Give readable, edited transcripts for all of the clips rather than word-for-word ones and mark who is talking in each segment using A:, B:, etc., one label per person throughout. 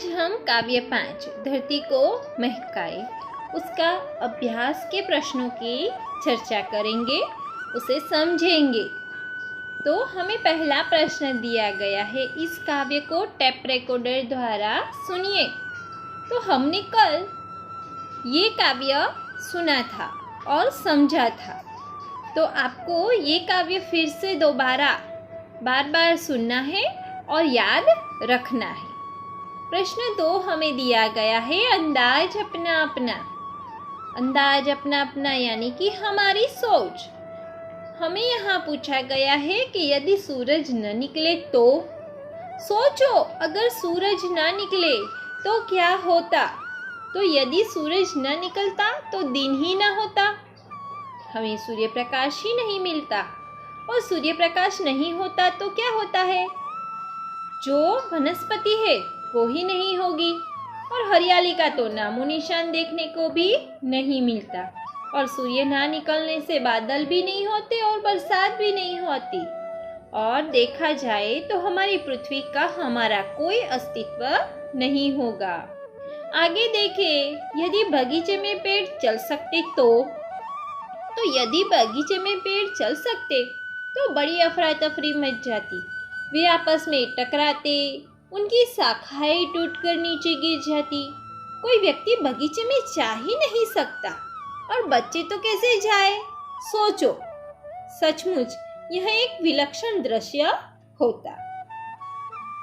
A: हम काव्य 5 धरती को महकाए उसका अभ्यास के प्रश्नों की चर्चा करेंगे, उसे समझेंगे। तो हमें पहला प्रश्न दिया गया है, इस काव्य को टेप रिकॉर्डर द्वारा सुनिए। तो हमने कल ये काव्य सुना था और समझा था, तो आपको ये काव्य फिर से दोबारा बार बार सुनना है और याद रखना है। प्रश्न 2 हमें दिया गया है, अंदाज अपना अपना। अंदाज अपना अपना यानी कि हमारी सोच। हमें यहाँ पूछा गया है कि यदि सूरज न निकले तो सोचो, अगर सूरज न निकले तो क्या होता। तो यदि सूरज न निकलता तो दिन ही न होता, हमें सूर्य प्रकाश ही नहीं मिलता, और सूर्य प्रकाश नहीं होता तो क्या होता है, जो वनस्पति है वो ही नहीं होगी, और हरियाली का तो नामो निशान देखने को भी नहीं मिलता, और सूर्य ना निकलने से बादल भी नहीं होते और बरसात भी नहीं होती, और देखा जाए तो हमारी पृथ्वी का हमारा कोई अस्तित्व नहीं होगा। आगे देखें, यदि बगीचे में पेड़ चल सकते तो यदि बगीचे में पेड़ चल सकते तो बड़ी अफरा तफरी मच जाती, वे आपस में टकराते, उनकी शाखाएं टूटकर नीचे गिर जाती। कोई व्यक्ति बगीचे में जा ही नहीं सकता, और बच्चे तो कैसे जाए। सोचो, सचमुच यह एक विलक्षण दृश्य होता।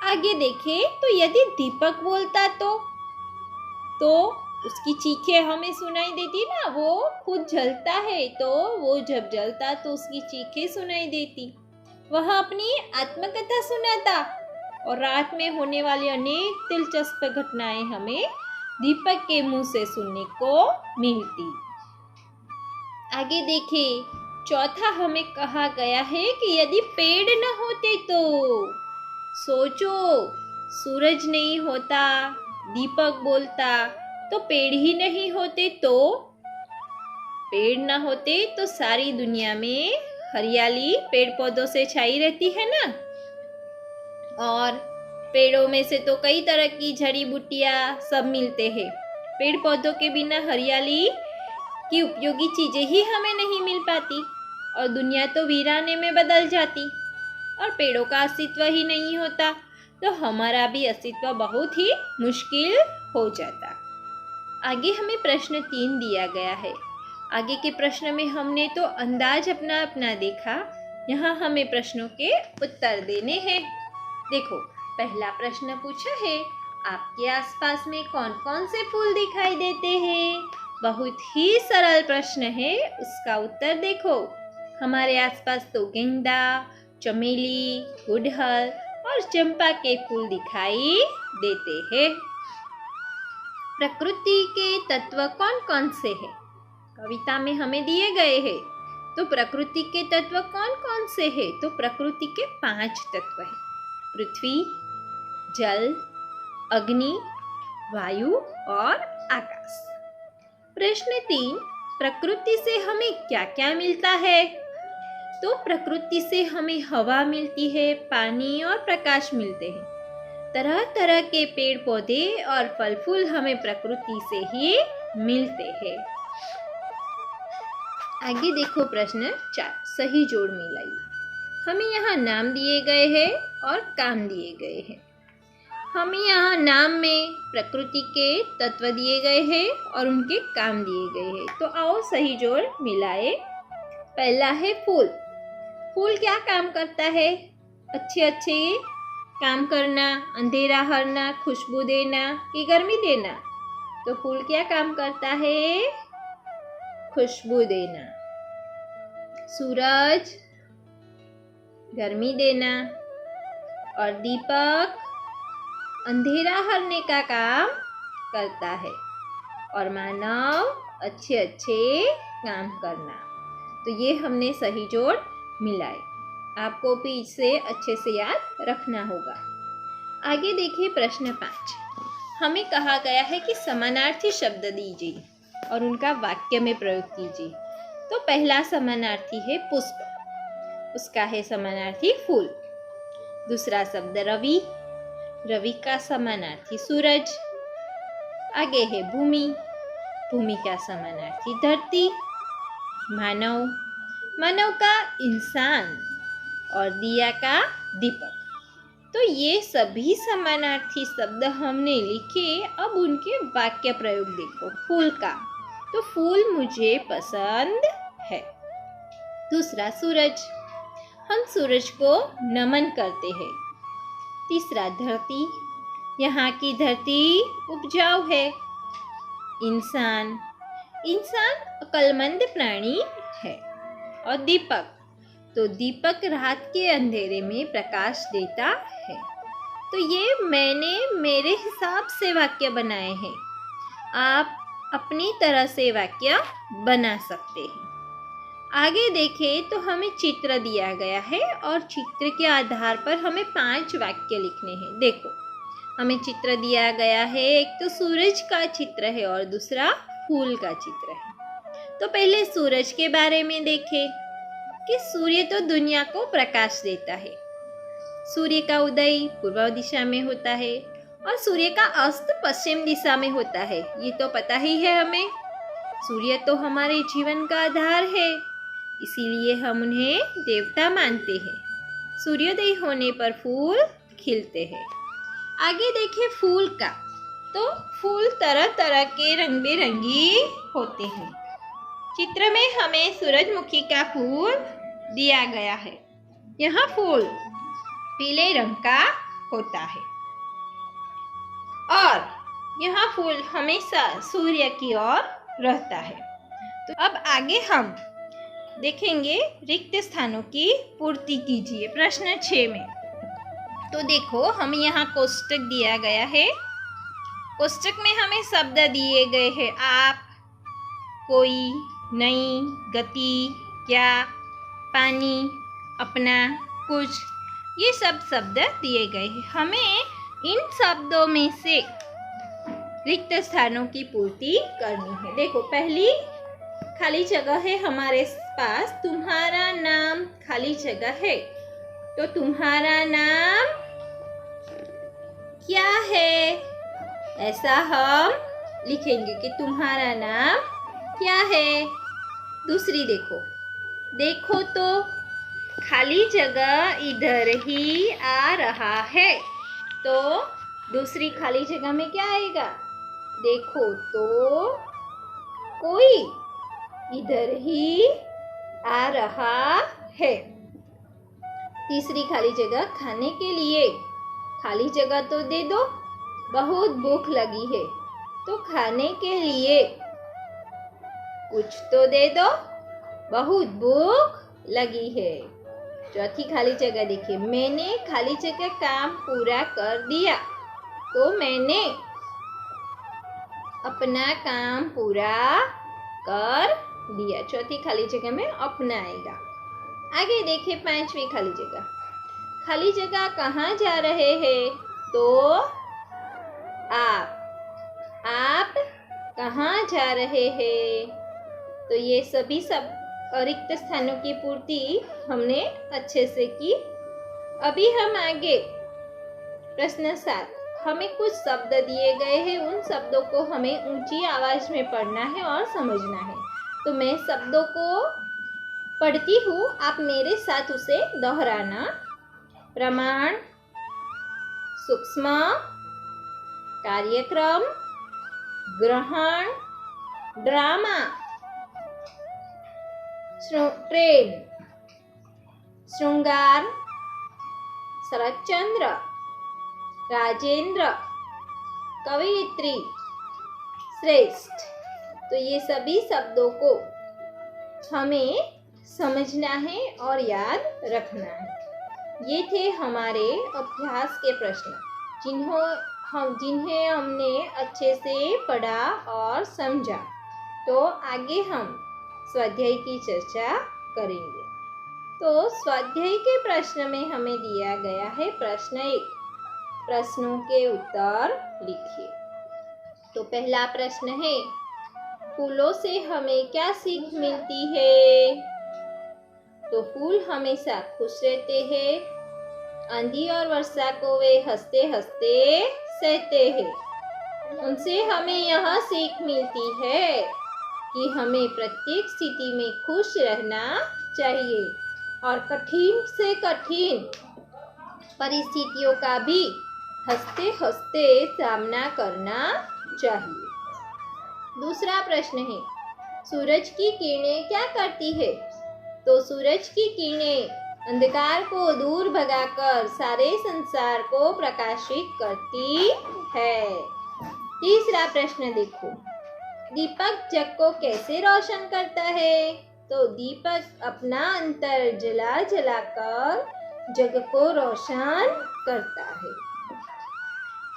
A: आगे देखें, तो यदि दीपक बोलता तो उसकी चीखें हमें सुनाई देती ना, वो खुद जलता है तो वो जब जलता तो उसकी चीखें सुनाई देती। वह अपनी आत्मकथा सुनाता, और रात में होने वाली अनेक दिलचस्प घटनाएं हमें दीपक के मुंह से सुनने को मिलती। आगे देखें, चौथा हमें कहा गया है कि यदि पेड़ न होते तो सोचो, सूरज नहीं होता, दीपक बोलता, तो पेड़ ही नहीं होते, तो पेड़ न होते तो सारी दुनिया में हरियाली पेड़ पौधों से छाई रहती है ना, और पेड़ों में से तो कई तरह की जड़ी बूटियां सब मिलते हैं। पेड़ पौधों के बिना हरियाली की उपयोगी चीजें ही हमें नहीं मिल पाती, और दुनिया तो वीराने में बदल जाती, और पेड़ों का अस्तित्व ही नहीं होता तो हमारा भी अस्तित्व बहुत ही मुश्किल हो जाता। आगे हमें प्रश्न 3 दिया गया है। आगे के प्रश्न में हमने तो अंदाज अपना अपना देखा, यहाँ हमें प्रश्नों के उत्तर देने हैं। देखो, पहला प्रश्न पूछा है, आपके आसपास में कौन कौन से फूल दिखाई देते हैं। बहुत ही सरल प्रश्न है, उसका उत्तर देखो। हमारे आसपास तो गेंदा, चमेली, गुड़हल और चंपा के फूल दिखाई देते हैं। प्रकृति के तत्व कौन कौन से हैं? कविता में हमें दिए गए हैं। तो प्रकृति के तत्व कौन कौन से हैं? तो प्रकृति के 5 तत्व हैं, पृथ्वी, जल, अग्नि, वायु और आकाश। प्रश्न 3, प्रकृति से हमें क्या क्या मिलता है? तो प्रकृति से हमें हवा मिलती है, पानी और प्रकाश मिलते हैं। तरह तरह के पेड़ पौधे और फल फूल हमें प्रकृति से ही मिलते हैं। आगे देखो प्रश्न 4, सही जोड़ मिलाइए। हमें यहाँ नाम दिए गए हैं और काम दिए गए हैं। हमें यहाँ नाम में प्रकृति के तत्व दिए गए हैं और उनके काम दिए गए हैं। तो आओ सही जोड़ मिलाए। पहला है फूल। फूल क्या काम करता है? अच्छे अच्छे काम करना, अंधेरा हरना, खुशबू देना कि गर्मी देना। तो फूल क्या काम करता है? खुशबू देना। सूरज गर्मी देना, और दीपक अंधेरा हरने का काम करता है, और मानव अच्छे अच्छे काम करना। तो ये हमने सही जोड़ मिलाए। आपको भी इसे अच्छे से याद रखना होगा। आगे देखिए प्रश्न 5, हमें कहा गया है कि समानार्थी शब्द दीजिए और उनका वाक्य में प्रयोग कीजिए। तो पहला समानार्थी है पुष्प, उसका है समानार्थी फूल। दूसरा शब्द रवि, रवि का समानार्थी सूरज। आगे है भूमि, भूमि का समानार्थी धरती। मानव, मानव का इंसान और दिया का दीपक। तो ये सभी समानार्थी शब्द हमने लिखे। अब उनके वाक्य प्रयोग देखो। फूल का, तो फूल मुझे पसंद है। दूसरा सूरज, हम सूरज को नमन करते हैं। तीसरा धरती, यहाँ की धरती उपजाऊ है। इंसान, इंसान अक्लमंद प्राणी है। और दीपक, तो दीपक रात के अंधेरे में प्रकाश देता है। तो ये मैंने मेरे हिसाब से वाक्य बनाए हैं। आप अपनी तरह से वाक्य बना सकते हैं। आगे देखें तो हमें चित्र दिया गया है और चित्र के आधार पर हमें 5 वाक्य लिखने हैं। देखो, हमें चित्र दिया गया है। एक तो सूरज का चित्र है और दूसरा फूल का चित्र है। तो पहले सूरज के बारे में देखें कि सूर्य तो दुनिया को प्रकाश देता है। सूर्य का उदय पूर्व दिशा में होता है और सूर्य का अस्त पश्चिम दिशा में होता है। ये तो पता ही है हमें। सूर्य तो हमारे जीवन का आधार है, इसीलिए हम उन्हें देवता मानते हैं। सूर्योदय होने पर फूल खिलते हैं। आगे देखें फूल का, तो फूल तरह तरह के रंग बिरंगी होते हैं। चित्र में हमें सूरजमुखी का फूल दिया गया है। यह फूल पीले रंग का होता है और यह फूल हमेशा सूर्य की ओर रहता है। तो अब आगे हम देखेंगे रिक्त स्थानों की पूर्ति कीजिए। प्रश्न 6 में तो देखो, हमें यहाँ कोष्टक दिया गया है। कोष्टक में हमें शब्द दिए गए हैं। आप, कोई, नई, गति, क्या, पानी, अपना, कुछ, ये सब शब्द दिए गए हैं। हमें इन शब्दों में से रिक्त स्थानों की पूर्ति करनी है। देखो, पहली खाली जगह है हमारे पास। तुम्हारा नाम खाली जगह है, तो तुम्हारा नाम क्या है, ऐसा हम लिखेंगे कि तुम्हारा नाम क्या है। दूसरी देखो, देखो तो खाली जगह इधर ही आ रहा है, तो दूसरी खाली जगह में क्या आएगा? देखो तो कोई इधर ही आ रहा है। तीसरी खाली जगह, खाने के लिए खाली जगह तो दे दो, बहुत भूख लगी है, तो खाने के लिए कुछ तो दे दो, बहुत भूख लगी है। चौथी खाली जगह देखिए, मैंने खाली जगह काम पूरा कर दिया, तो मैंने अपना काम पूरा कर दिया। चौथी खाली जगह में अपना आएगा। आगे देखिए 5वीं खाली जगह। खाली जगह कहाँ जा रहे हैं? तो आप कहाँ जा रहे हैं? तो ये सभी सब रिक्त स्थानों की पूर्ति हमने अच्छे से की। अभी हम आगे प्रश्न 7, हमें कुछ शब्द दिए गए हैं। उन शब्दों को हमें ऊंची आवाज में पढ़ना है और समझना है। तो मैं शब्दों को पढ़ती हूँ, आप मेरे साथ उसे दोहराना। प्रमाण, सूक्ष्म, कार्यक्रम, ग्रहण, ड्रामा, ट्रेन, श्रृंगार, शरतचंद्र, राजेंद्र, कवयित्री, श्रेष्ठ। तो ये सभी शब्दों को हमें समझना है और याद रखना है। ये थे हमारे अभ्यास के प्रश्न, जिन्हें हमने अच्छे से पढ़ा और समझा। तो आगे हम स्वाध्याय की चर्चा करेंगे। तो स्वाध्याय के प्रश्न में हमें दिया गया है प्रश्न 1, प्रश्नों के उत्तर लिखिए। तो पहला प्रश्न है, फूलों से हमें क्या सीख मिलती है? तो फूल हमेशा खुश रहते हैं। आंधी और वर्षा को वे हंसते हंसते सहते हैं। उनसे हमें यह सीख मिलती है कि हमें प्रत्येक स्थिति में खुश रहना चाहिए और कठिन से कठिन परिस्थितियों का भी हंसते हंसते सामना करना चाहिए। दूसरा प्रश्न है, सूरज की किरणें क्या करती है? तो सूरज की किरणें अंधकार को दूर भगाकर सारे संसार को प्रकाशित करती है। तीसरा प्रश्न देखो, दीपक जग को कैसे रोशन करता है? तो दीपक अपना अंतर जला जला कर जग को रोशन करता है।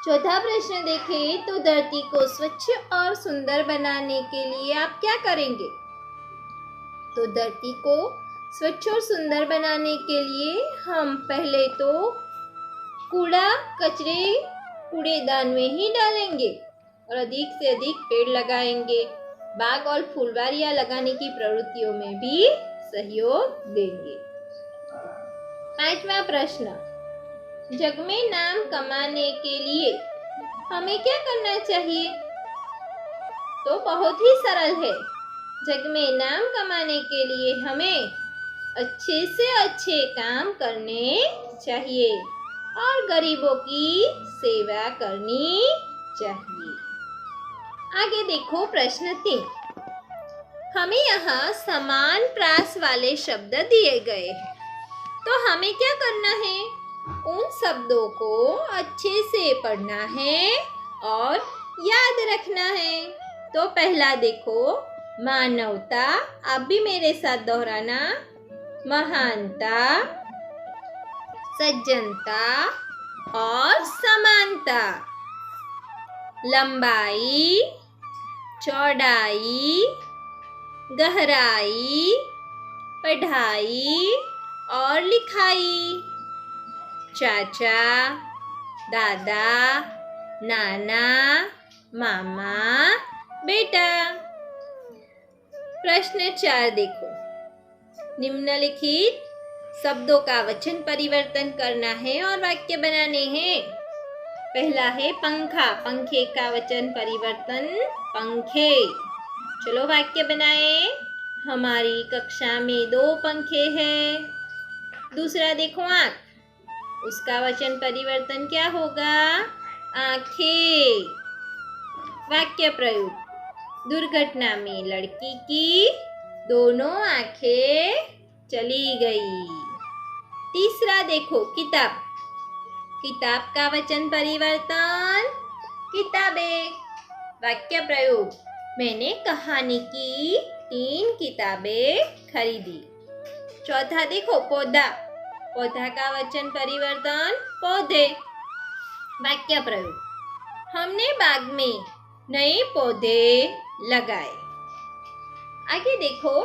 A: चौथा प्रश्न देखें तो धरती को स्वच्छ और सुंदर बनाने के लिए आप क्या करेंगे? तो धरती को स्वच्छ और सुंदर बनाने के लिए हम पहले तो कूड़ेदान में ही डालेंगे और अधिक से अधिक पेड़ लगाएंगे। बाग और फुलवारियां लगाने की प्रवृत्तियों में भी सहयोग देंगे। पांचवा प्रश्न, जग में नाम कमाने के लिए हमें क्या करना चाहिए? तो बहुत ही सरल है। जग में नाम कमाने के लिए हमें अच्छे से अच्छे काम करने चाहिए और गरीबों की सेवा करनी चाहिए। आगे देखो प्रश्न 3। हमें यहाँ समान प्रास वाले शब्द दिए गए हैं, तो हमें क्या करना है? उन शब्दों को अच्छे से पढ़ना है और याद रखना है। तो पहला देखो, मानवता, आप भी मेरे साथ दोहराना, महानता, सज्जनता और समानता। लंबाई, चौड़ाई, गहराई, पढ़ाई और लिखाई। चाचा, दादा, नाना, मामा, बेटा। प्रश्न 4 देखो, निम्नलिखित शब्दों का वचन परिवर्तन करना है और वाक्य बनाने हैं। पहला है पंखा, पंखे का वचन परिवर्तन पंखे। चलो वाक्य बनाए। हमारी कक्षा में 2 पंखे हैं। दूसरा देखो आँख, उसका वचन परिवर्तन क्या होगा? आँखें। वाक्य प्रयोग, दुर्घटना में लड़की की दोनों आँखें चली गई। तीसरा देखो किताब, किताब का वचन परिवर्तन किताबें। वाक्य प्रयोग, मैंने कहानी की 3 किताबें खरीदी। चौथा देखो पौधा, पौधा का वचन परिवर्तन पौधे। वाक्य प्रयोग, हमने बाग में नए पौधे लगाए। आगे देखो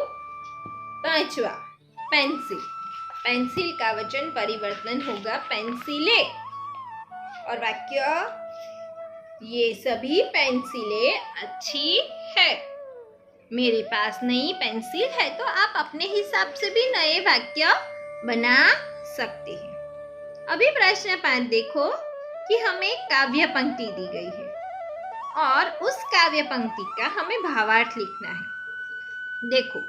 A: 5वां, पेंसिल, पेंसिल का वचन परिवर्तन होगा पेंसिले। और वाक्य, ये सभी पेंसिलें अच्छी है। मेरे पास नई पेंसिल है, तो आप अपने हिसाब से भी नए वाक्य बना सकते हैं। अभी प्रश्न 5 देखो कि हमें काव्य पंक्ति दी गई है और उस काव्य पंक्ति का हमें भावार्थ लिखना है। देखो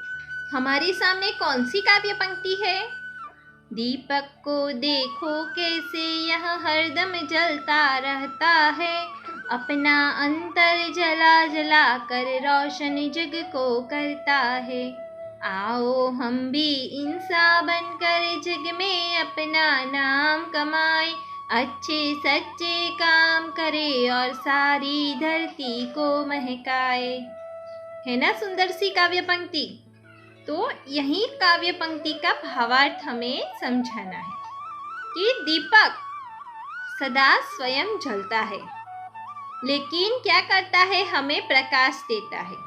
A: हमारे सामने कौन सी काव्य पंक्ति है? दीपक को देखो कैसे यह हरदम जलता रहता है, अपना अंतर जला जला कर रोशन जग को करता है। आओ हम भी इंसान बनकर जग में अपना नाम कमाए, अच्छे सच्चे काम करे और सारी धरती को महकाए। है ना सुंदर सी काव्य पंक्ति? तो यही काव्य पंक्ति का भावार्थ हमें समझाना है कि दीपक सदा स्वयं जलता है, लेकिन क्या करता है? हमें प्रकाश देता है।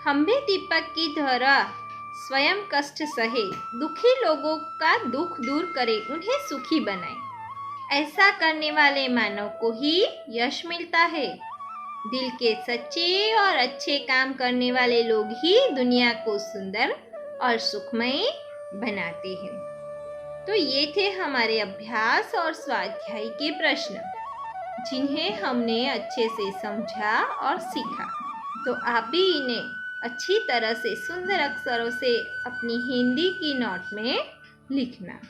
A: हम भी दीपक की तरह स्वयं कष्ट सहे, दुखी लोगों का दुख दूर करे, उन्हें सुखी बनाए। ऐसा करने वाले मानव को ही यश मिलता है। दिल के सच्चे और अच्छे काम करने वाले लोग ही दुनिया को सुंदर और सुखमय बनाते हैं। तो ये थे हमारे अभ्यास और स्वाध्याय के प्रश्न, जिन्हें हमने अच्छे से समझा और सीखा। तो आप भी इन्हें अच्छी तरह से सुंदर अक्षरों से अपनी हिंदी की नोट में लिखना।